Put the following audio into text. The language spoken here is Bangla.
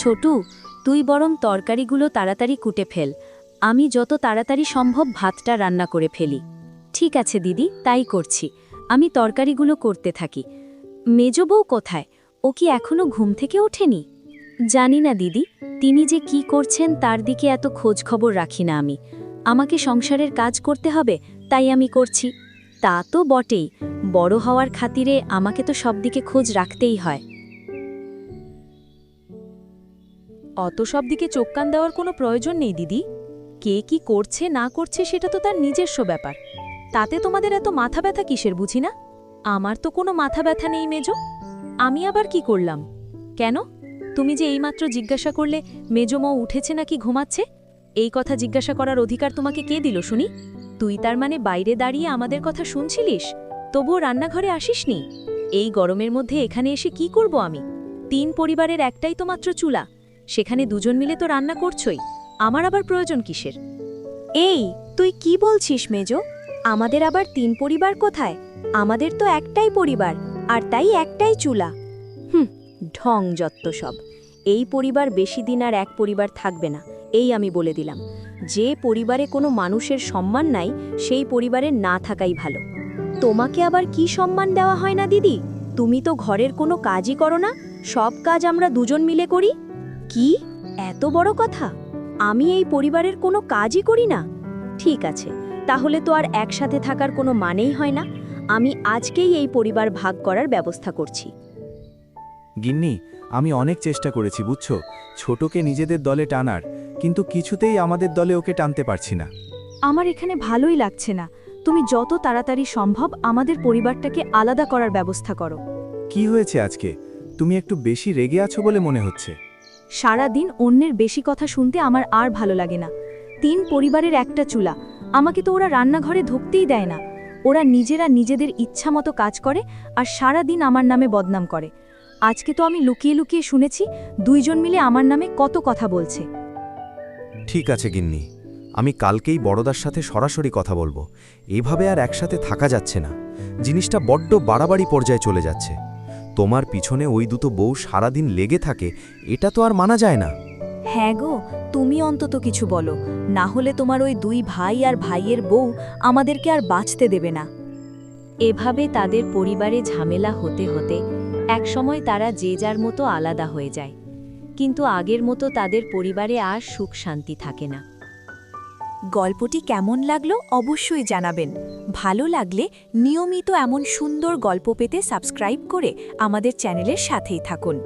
ছোটু, তুই বরং তরকারিগুলো তাড়াতাড়ি কুটে ফেল, আমি যত তাড়াতাড়ি সম্ভব ভাতটা রান্না করে ফেলি। ঠিক আছে দিদি, তাই করছি। আমি তরকারিগুলো করতে থাকি। মেজ বউ কোথায়? ও কি এখনো ঘুম থেকে ওঠেনি? জানি না দিদি, তিনি যে কি করছেন তার দিকে এত খোঁজ খবর রাখি না আমি। আমাকে সংসারের কাজ করতে হবে, তাই আমি করছি। তা তো বটেই, বড় হওয়ার খাতিরে আমাকে তো সব দিকে খোঁজ রাখতেই হয়। অত সব দিকে চোখ কান দেওয়ার কোনো প্রয়োজন নেই দিদি। কে কি করছে না করছে সেটা তো তার নিজস্ব ব্যাপার। তাতে তোমাদের এত মাথা ব্যথা কিসের বুঝি না? আমার তো কোনো মাথা ব্যথা নেই মেজো। আমি আবার কি করলাম? কেন? তুমি যে এইমাত্র জিজ্ঞাসা করলে মেজো উঠেছে নাকি ঘুমাচ্ছে, এই কথা জিজ্ঞাসা করার অধিকার তোমাকে কে দিল শুনি? তুই তার মানে বাইরে দাঁড়িয়ে আমাদের কথা শুনছিলিস, তবুও রান্নাঘরে আসিসনি? এই গরমের মধ্যে এখানে এসে কি করব আমি? 3 পরিবারের একটাই তো মাত্র চুলা, সেখানে দুজন মিলে তো রান্না করছই, আমার আবার প্রয়োজন কিসের? এই, তুই কি বলছিস মেজো? আমাদের আবার 3 পরিবার কোথায়? আমাদের তো একটাই পরিবার, আর তাই একটাই চুলা। ঢং যত্ত সব। এই পরিবার বেশি দিন আর এক পরিবার থাকবে না, এই আমি বলে দিলাম। যে পরিবারে কোনো মানুষের সম্মান নাই, সেই পরিবারে না থাকাই ভালো। তোমাকে আবার কি সম্মান দেওয়া হয় না দিদি? তুমি তো ঘরের কোনো কাজই করো না, সব কাজ আমরা দুজন মিলে করি। কি এত বড় কথা? আমি এই পরিবারের কোনো কাজই করি না? ঠিক আছে, তাহলে তো আর একসাথে থাকার কোনো মানেই হয় না। আমি আজকেই এই পরিবার ভাগ করার ব্যবস্থা করছি। গিন্নি, আমি অনেক চেষ্টা করেছি বুঝছো, ছোটকে নিজেদের দলে টানার, কিন্তু কিছুতেই আমাদের দলে ওকে টানতে পারছি না। আমার এখানে ভালোই লাগছে না। তুমি যত তাড়াতাড়ি সম্ভব আমাদের পরিবারটাকে আলাদা করার ব্যবস্থা করো। কি হয়েছে আজকে? তুমি একটু বেশি রেগে আছো বলে মনে হচ্ছে। সারা দিন অন্যের বেশি কথা শুনতে আমার আর ভালো লাগে না। 3 পরিবারের একটা চুলা, আমাকে তো ওরা রান্নাঘরে ঢুকতেই দেয় না। ওরা নিজেরা নিজেদের ইচ্ছা মতো কাজ করে আর সারা দিন আমার নামে বদনাম করে। আজকে তো আমি লুকিয়ে লুকিয়ে শুনেছি 2 জন মিলে আমার নামে কত কথা বলছে। ঠিক আছে গিন্নি, আমি কালকেই বড়দার সাথে সরাসরি কথা বলবো। এভাবে আর একসাথে থাকা যাচ্ছে না, জিনিসটা বড্ড বাড়াবাড়ি পর্যায়ে চলে যাচ্ছে। তোমার পিছনে ওই দুটো বউ সারাদিন লেগে থাকে, এটা তো আর মানা যায় না। হ্যাঁ গো, তুমি অন্তত কিছু বলো, না হলে তোমার ওই 2 ভাই আর ভাইয়ের বউ আমাদেরকে আর বাঁচতে দেবে না। এভাবে তাদের পরিবারে ঝামেলা হতে হতে একসময় তারা যে যার মতো আলাদা হয়ে যায়, কিন্তু আগের মতো তাদের পরিবারে আর সুখ শান্তি থাকে না। গল্পটি কেমন লাগলো অবশ্যই জানাবেন। ভালো লাগলে নিয়মিত এমন সুন্দর গল্প পেতে সাবস্ক্রাইব করে আমাদের চ্যানেলের সাথেই থাকুন।